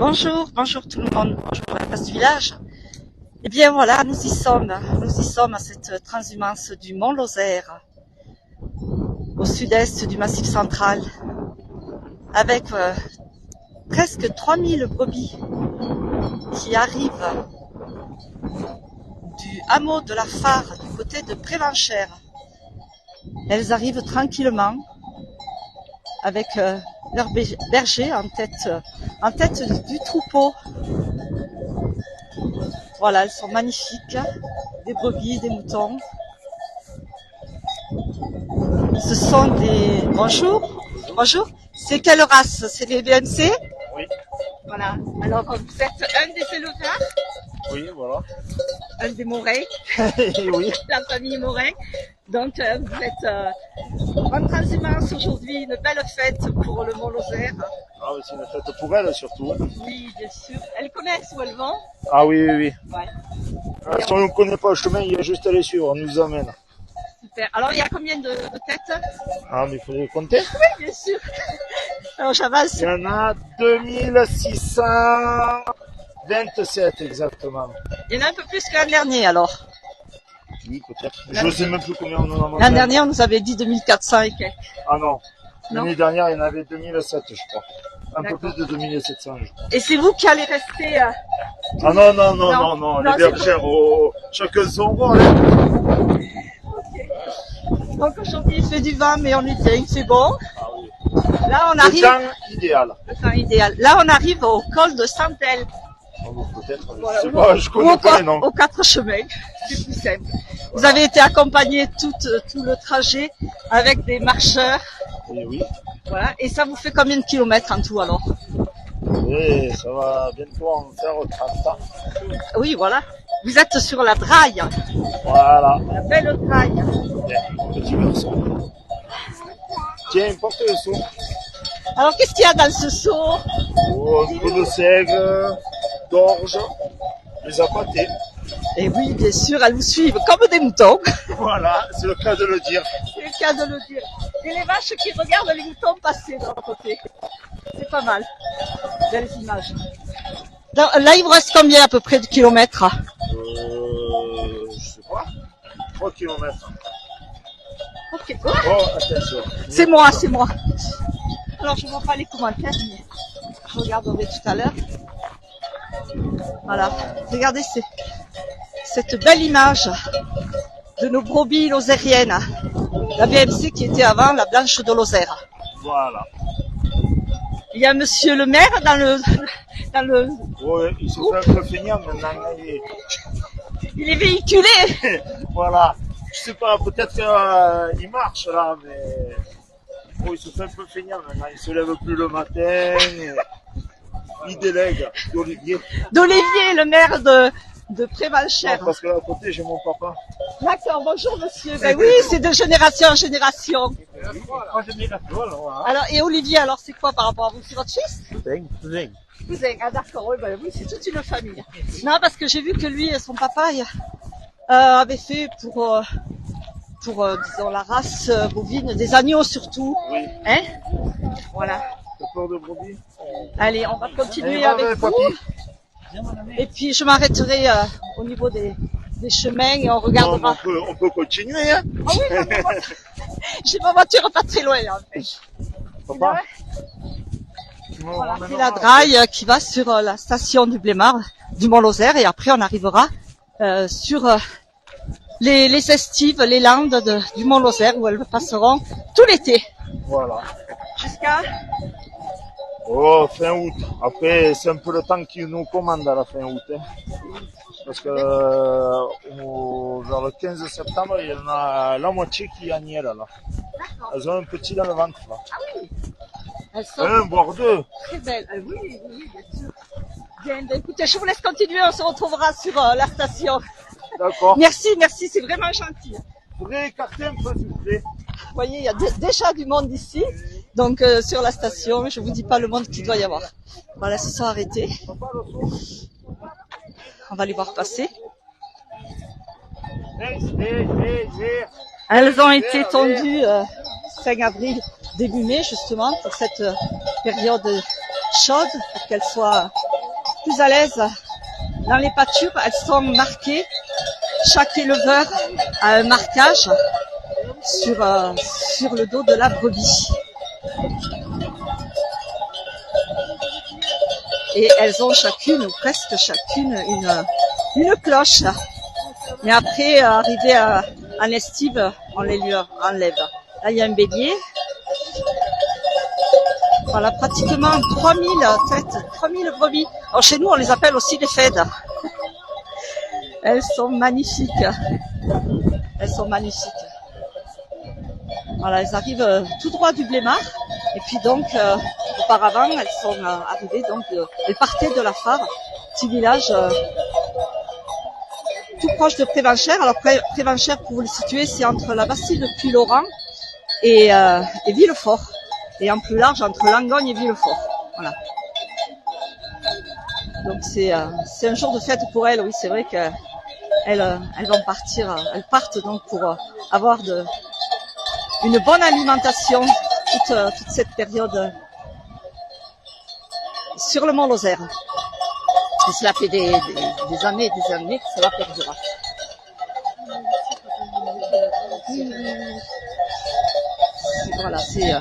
Bonjour, bonjour tout le monde, bonjour la place du village. Eh bien voilà, nous y sommes à cette transhumance du Mont Lozère, au sud-est du Massif central, avec presque 3000 brebis qui arrivent du hameau de la Phare du côté de Prévenchères. Elles arrivent tranquillement avec leur berger en tête du troupeau. Voilà, elles sont magnifiques, des brebis, des moutons. Ce sont des... Bonjour, c'est quelle race? C'est les BMC? Oui. Voilà, alors vous êtes un des éleveurs? Oui, voilà. Un des Morin, Oui. la famille Morin. Donc vous êtes en transhumance aujourd'hui, une belle fête pour le Mont Lozère. Ah oui, c'est une fête pour elle surtout. Oui, bien sûr. Elles connaissent où elles vont? Ah oui, oui, oui. Ouais. Si on ne connaît pas le chemin, il y a juste à les suivre, on nous amène. Super. Alors il y a combien de têtes? Ah, mais il faut les compter. Oui, bien sûr. Alors j'avance. Il y en a 2627 exactement. Il y en a un peu plus que l'an dernier alors. Oui, peut-être. Je ne sais même plus combien on en a. L'an dernier, on nous avait dit 2400 et quelques. Ah non. Non. L'année dernière, il y en avait 2007, je crois. Un peu D'accord. plus de 2700, je crois. Et c'est vous qui allez rester Ah non. Les bergères, chacun son rôle. Donc aujourd'hui, il fait du vent, mais on est bien, c'est bon. Ah oui. Là, on Le arrive. temps idéal. Le temps idéal. Là, on arrive au col de Santel. Oh, peut-être, Voilà. je sais pas, je connais pas les noms. Aux 4 chemins. C'est plus simple. Vous avez été accompagné tout le trajet avec des marcheurs. Et oui. Voilà. Et ça vous fait combien de kilomètres en tout alors? Oui, ça va bientôt en faire 30 ans. Oui, voilà. Vous êtes sur la Draille. Voilà. La belle Draille. Bien, petit garçon. Tiens, porte le seau. Alors, qu'est-ce qu'il y a dans ce seau? Oh, un peu de seigle, d'orge, les appâtés. Et oui, bien sûr, elles vous suivent comme des moutons. Voilà, c'est le cas de le dire. C'est le cas de le dire. Et les vaches qui regardent les moutons passer de l'autre côté. C'est pas mal. Belles images. Là, il vous reste combien à peu près de kilomètres? Je sais pas. 3 kilomètres. Ok. Oh, attention. C'est moi. Alors, je ne vois pas les commentaires, mais je regarderai tout à l'heure. Voilà. Regardez cette belle image de nos brebis lozériennes. La BMC qui était avant la Blanche de Lozère. Voilà. Il y a monsieur le maire dans le... Oui, il se fait un peu feignant maintenant. Il est véhiculé. Voilà. Je sais pas, peut-être qu'il marche là, mais il se fait un peu feignant maintenant. Il se lève plus le matin. Il délègue d'Olivier. D'Olivier, le maire de Prévenchères. Parce que là à côté j'ai mon papa. D'accord, bonjour monsieur. Ben oui, c'est de génération en génération. Alors, et Olivier, alors c'est quoi par rapport à vous? C'est votre fils? Cousin, ah d'accord, oui, c'est toute une famille. Non, parce que j'ai vu que lui et son papa avaient fait pour disons, la race bovine, des agneaux surtout. Oui. Hein? Voilà. T'as peur de brebis? Allez, on va continuer Allez, avec vous. papy. Et puis je m'arrêterai au niveau des chemins et on regardera. Non, on peut continuer, hein? Ah oui, non, j'ai ma voiture pas très loin. En fait. Papa. Voilà, c'est la Draille qui va sur la station du Blémard, du Mont Lozère, et après on arrivera sur les estives, les landes du Mont Lozère où elles passeront tout l'été. Voilà. Jusqu'à Oh, fin août. Après, c'est un peu le temps qui nous commande à la fin août. Hein. Parce que vers le 15 septembre, il y en a la moitié qui est niel là. D'accord. Elles ont un petit dans le ventre là. Ah oui. Elles sont Un, voire deux. très belles. Oui, bien sûr. Bien, ben, écoutez, je vous laisse continuer, on se retrouvera sur la station. D'accord. Merci, c'est vraiment gentil. Vous pouvez écarter un peu s'il vous plaît. Vous voyez, il y a déjà du monde ici. Donc sur la station, je vous dis pas le monde qu'il doit y avoir. Voilà, elles se sont arrêtées. On va les voir passer. Elles ont été tondues fin avril, début mai justement, pour cette période chaude, pour qu'elles soient plus à l'aise dans les pâtures. Elles sont marquées. Chaque éleveur a un marquage sur le dos de la brebis. Et elles ont chacune, ou presque chacune, une cloche. Mais après, arrivé en estive, on les lui enlève. Là, il y a un bélier. Voilà, pratiquement 3000 têtes, 3000 brebis. Alors, chez nous, on les appelle aussi les fêtes. Elles sont magnifiques. Elles sont magnifiques. Voilà, elles arrivent tout droit du Blémard. Et puis donc, auparavant, elles sont arrivées, donc, elles partaient de la Fare, petit village tout proche de Prévenchères. Alors, Prévenchères, pour vous le situer, c'est entre la Bastille de Puylaurens et Villefort. Et en plus large, entre Langogne et Villefort. Voilà. Donc, c'est un jour de fête pour elles. Oui, c'est vrai qu'elles vont partir, elles partent donc pour avoir une bonne alimentation toute cette période sur le Mont Lozère. Et cela fait des années et des années que cela perdura. Voilà, c'est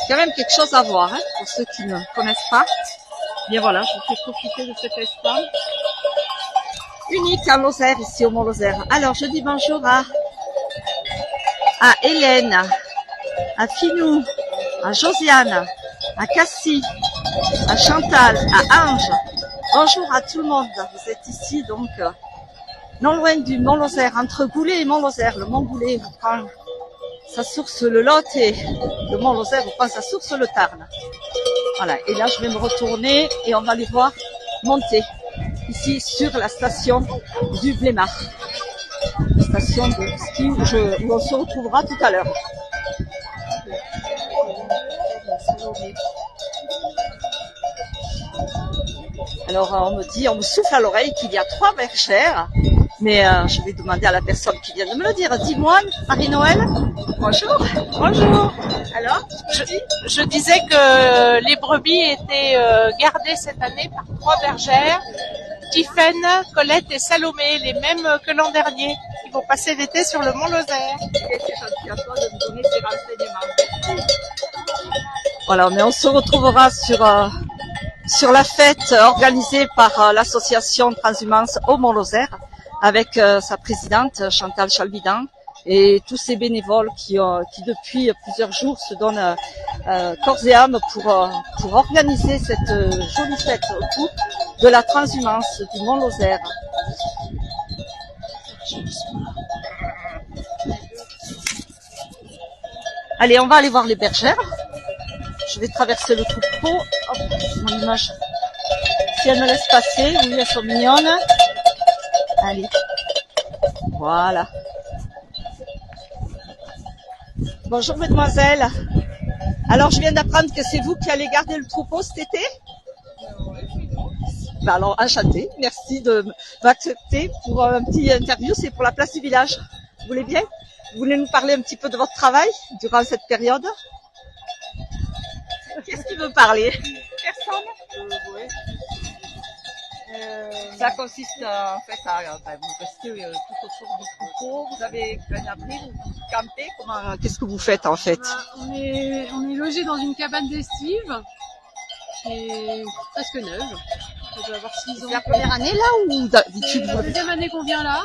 quand même quelque chose à voir, hein, pour ceux qui ne connaissent pas. Bien voilà, je vous fais profiter de cet instant unique en Lozère, ici au Mont Lozère. Alors, je dis bonjour à Hélène, à Finou, à Josiane, à Cassie, à Chantal, à Ange. Bonjour à tout le monde. Vous êtes ici donc non loin du Mont Lozère, entre Goulet et Mont Lozère. Le Mont Goulet prend sa source le Lot et le Mont Lozère prend sa source le Tarn. Voilà. Et là, je vais me retourner et on va les voir monter ici sur la station du Blémard. Station de ski où on se retrouvera tout à l'heure. Alors on me souffle à l'oreille qu'il y a 3 bergères, mais je vais demander à la personne qui vient de me le dire. Dis-moi, Marie-Noël. Bonjour. Bonjour. Alors, je disais que les brebis étaient gardées cette année par 3 bergères, Tiffaine, Colette et Salomé, les mêmes que l'an dernier, qui vont passer l'été sur le Mont Lozère. Et c'est gentil à toi de nous donner ces renseignements. Voilà, mais on se retrouvera sur la fête organisée par l'association Transhumance au Mont Lozère avec sa présidente Chantal Chalbidan et tous ces bénévoles qui depuis plusieurs jours se donnent corps et âme pour organiser cette jolie fête autour de la transhumance du Mont Lozère. Allez, on va aller voir les bergères. Je vais traverser le troupeau. Hop, mon image. Si elle me laisse passer, oui, elles sont mignonnes. Allez. Voilà. Bonjour, mesdemoiselles. Alors, je viens d'apprendre que c'est vous qui allez garder le troupeau cet été? Ben alors, enchantée. Merci de m'accepter pour un petit interview. C'est pour la place du village. Vous voulez bien? Vous voulez nous parler un petit peu de votre travail durant cette période? Qu'est-ce qui veut parler? Personne? Oui. Ça consiste en fait à vous restez tout autour du troupeau, vous avez un abri, vous campez, qu'est-ce que vous faites en fait? On est logé dans une cabane d'estive qui est presque neuve. Ça doit avoir 6 ans. C'est la première année là ou d'habitude? C'est la deuxième année qu'on vient là.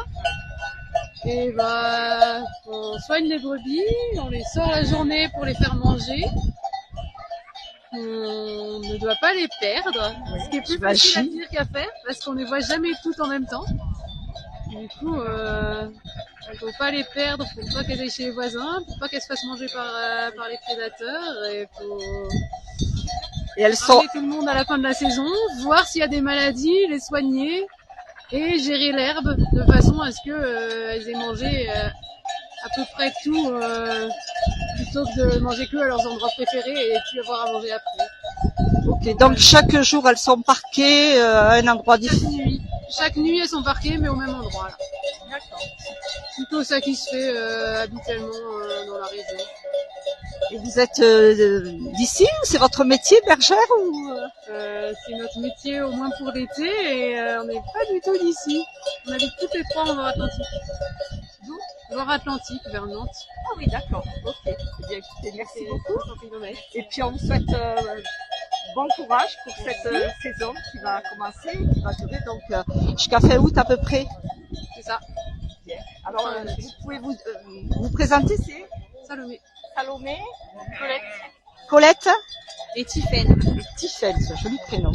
Et on soigne les brebis, on les sort la journée pour les faire manger. On ne doit pas les perdre, ce qui est plus facile à dire qu'à faire, parce qu'on ne les voit jamais toutes en même temps. Du coup, il ne faut pas les perdre pour pas qu'elles aillent chez les voisins, pour pas qu'elles se fassent manger par les prédateurs, et elles sont tout le monde à la fin de la saison, voir s'il y a des maladies, les soigner et gérer l'herbe de façon à ce que elles aient mangé à peu près tout, plutôt que de manger que à leurs endroits préférés et puis avoir à manger après. Ok, donc chaque jour elles sont parquées à un endroit différent. Chaque nuit elles sont parquées mais au même endroit là. D'accord. Plutôt ça qui se fait habituellement dans la région. Et vous êtes d'ici ou c'est votre métier, bergère ou C'est notre métier au moins pour l'été et on n'est pas du tout d'ici. On habite toutes les trois en Loire-Atlantique. Loire-Atlantique, vers Nantes. Ah oui, d'accord. Ok. Eh bien, écoutez, merci beaucoup. Et puis on vous souhaite bon courage pour cette saison qui va commencer, qui va durer donc jusqu'à fin août à peu près. C'est ça. Bien. Alors, vous pouvez vous présenter, c'est Salomé. Salomé, Colette. Colette Et Tiffaine. et Tiffaine, ce joli prénom.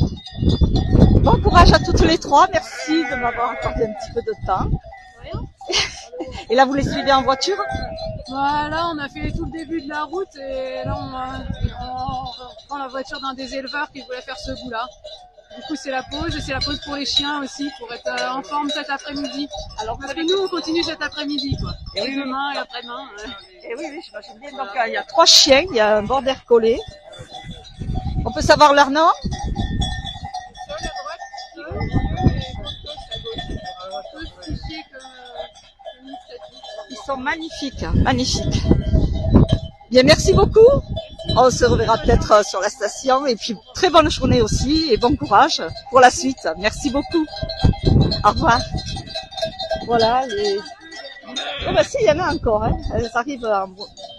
Bon courage à toutes les trois. Merci de m'avoir accordé un petit peu de temps. Et là, vous les suivez en voiture? Voilà, on a fait tout le début de la route et là on prend la voiture d'un des éleveurs qui voulait faire ce bout-là. Du coup, c'est la pause et c'est la pause pour les chiens aussi, pour être en forme cet après-midi. Alors, parce que nous, on continue cet après-midi, quoi. Et demain et après-demain. Et oui, j'imagine bien. Donc, il y a 3 chiens, il y a un border collie. On peut savoir leur nom? Ils sont magnifiques, magnifiques. Bien, merci beaucoup. On se reverra peut-être sur la station et puis très bonne journée aussi et bon courage pour la suite. Merci beaucoup. Au revoir. Voilà. Oh bah si, il y en a encore. Hein. Elles arrivent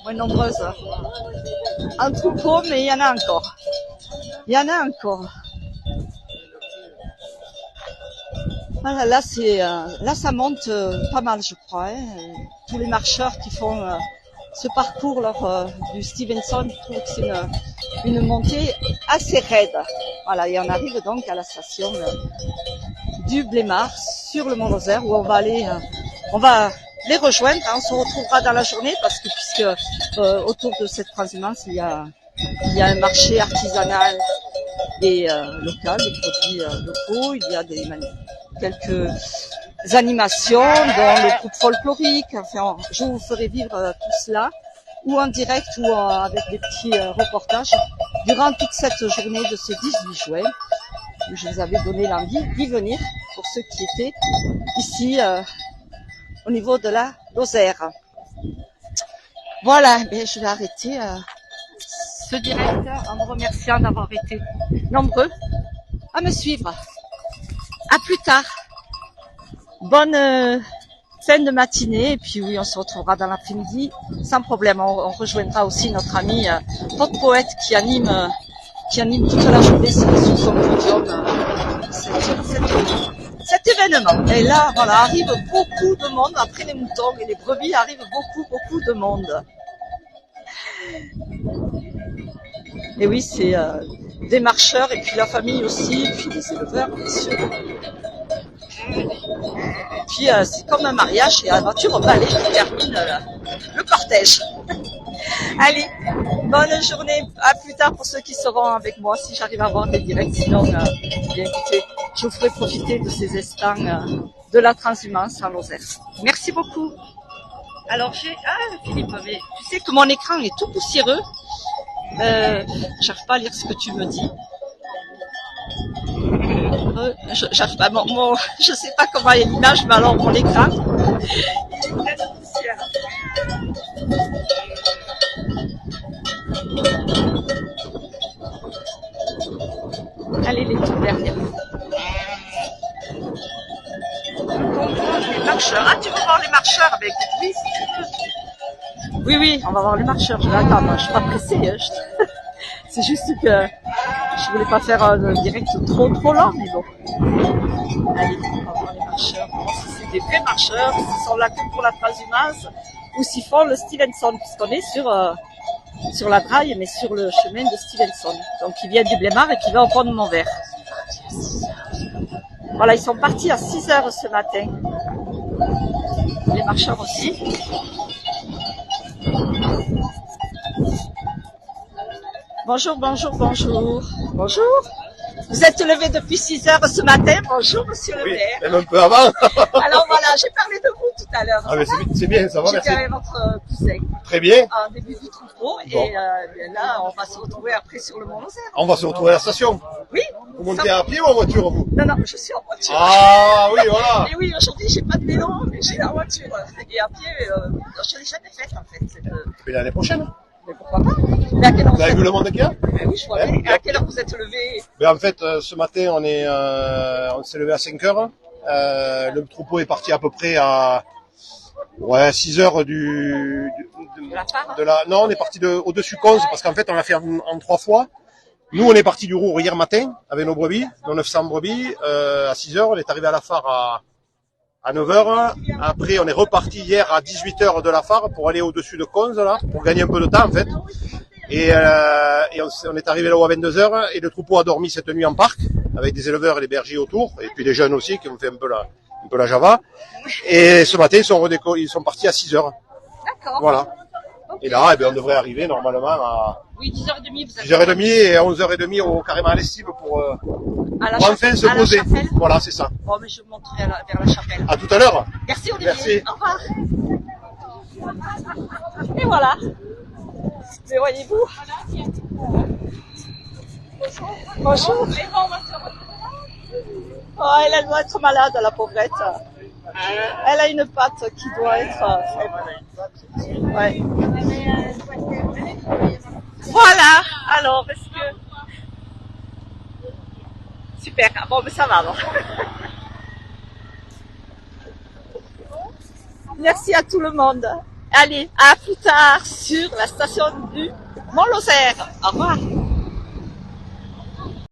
moins nombreuses en troupeau, mais il y en a encore. Il y en a encore. Voilà, là ça monte pas mal, je crois. Hein. Tous les marcheurs qui font ce parcours lors du Stevenson, je trouve que c'est une montée assez raide. Voilà, et on arrive donc à la station du Blémard sur le Mont-Lozère où on va aller, on va les rejoindre. Hein. On se retrouvera dans la journée parce que puisque autour de cette transhumance il y a un marché artisanal et local, des produits locaux. Il y a quelques animations, dont le groupe folklorique. Enfin, je vous ferai vivre tout cela, ou en direct ou avec des petits reportages, durant toute cette journée de ce 18 juin, où je vous avais donné l'envie d'y venir pour ceux qui étaient ici au niveau de la Lozère. Voilà, mais je vais arrêter ce direct en vous remerciant d'avoir été nombreux à me suivre. À plus tard. Bonne fin de matinée et puis oui, on se retrouvera dans l'après-midi sans problème. On rejoindra aussi notre ami Pod Poète qui anime toute la journée sous son podium cet événement. Et là, voilà, arrive beaucoup de monde après les moutons et les brebis, arrive beaucoup de monde. Et oui, c'est des marcheurs et puis la famille aussi, et puis des éleveurs bien sûr. Et puis c'est comme un mariage et la voiture balai qui termine le cortège. Allez, bonne journée, à plus tard pour ceux qui seront avec moi si j'arrive à avoir des directs. Sinon, bien écoutez, je vous ferai profiter de ces instants de la transhumance en Lozère. Merci beaucoup. Alors Philippe, mais tu sais que mon écran est tout poussiéreux. J'arrive pas à lire ce que tu me dis. J'arrive pas, je sais pas comment est l'image, mais alors mon écran, il est plein de poussière. Allez, les tout derrière. Les marcheurs. Ah, tu veux voir les marcheurs? Ben écoute, oui, si tu veux. Oui, on va voir les marcheurs. Je vais attendre, je suis pas pressée. Hein. C'est juste que je voulais pas faire un direct trop long, mais bon. Allez, on va voir les marcheurs. Si c'est des vrais marcheurs, s'ils sont là que pour la transhumance, ou s'ils font le Stevenson, puisqu'on est sur la draille, mais sur le chemin de Stevenson. Donc, ils viennent du Blémard et qui va au pont de Montvert. Voilà, ils sont partis à 6h ce matin. Les marcheurs aussi. Bonjour. Bonjour. Vous êtes levé depuis 6h ce matin. Bonjour, monsieur le maire. Même un peu avant. Alors voilà, j'ai parlé de vous tout tout à l'heure. Ah, mais c'est bien, ça va, J'étais merci. avec votre cousin Très bien. en début du troupeau et bien là, on va se retrouver après sur le Mont-Lozère. On va se retrouver à la station. Oui. Vous montez à pied ou en voiture, vous? Non, non, je suis en voiture. Ah, oui, voilà. Et oui, aujourd'hui, j'ai pas de vélo, mais j'ai la voiture. Et à pied, je l'ai jamais faite, en fait. Mais l'année prochaine. Mais pourquoi pas? Mais à quelle heure Vous avez vu le monde qu'il y a? Mais oui, je vois bien. Et à quelle heure vous êtes levé? Mais en fait, ce matin, on s'est levé à 5 heures. Le troupeau est parti à peu près à 6 heures non, on est parti au-dessus 11 parce qu'en fait, on l'a fait en 3 fois. Nous, on est parti du Roure hier matin avec nos brebis, nos 900 brebis, à 6 heures. On est arrivé à la phare à 9 heures. Après, on est reparti hier à 18 heures de la phare pour aller au-dessus de Conze, là, pour gagner un peu de temps, en fait. Et on est arrivé là-haut à 22 heures et le troupeau a dormi cette nuit en parc avec des éleveurs et des bergers autour et puis des jeunes aussi qui ont fait un peu la Java. Et ce matin, ils sont partis à 6 heures. D'accord. Voilà. Et là, eh bien, on devrait arriver normalement à Oui, 10h30, vous êtes 10h30 et à 11h30 carrément à l'estime pour enfin se poser. Voilà, c'est ça. Bon, mais je monterai vers la chapelle. À tout à l'heure. Merci Olivier. Merci. Au revoir. Et voilà. Mais voyez-vous. Bonjour. Oh, elle doit être malade, la pauvrette. Elle a une patte qui doit être faible. Ouais. Voilà. Alors, est-ce que... Super. Bon, mais ça va alors. Merci à tout le monde. Allez, à plus tard sur la station du Mont-Lozère. Au revoir.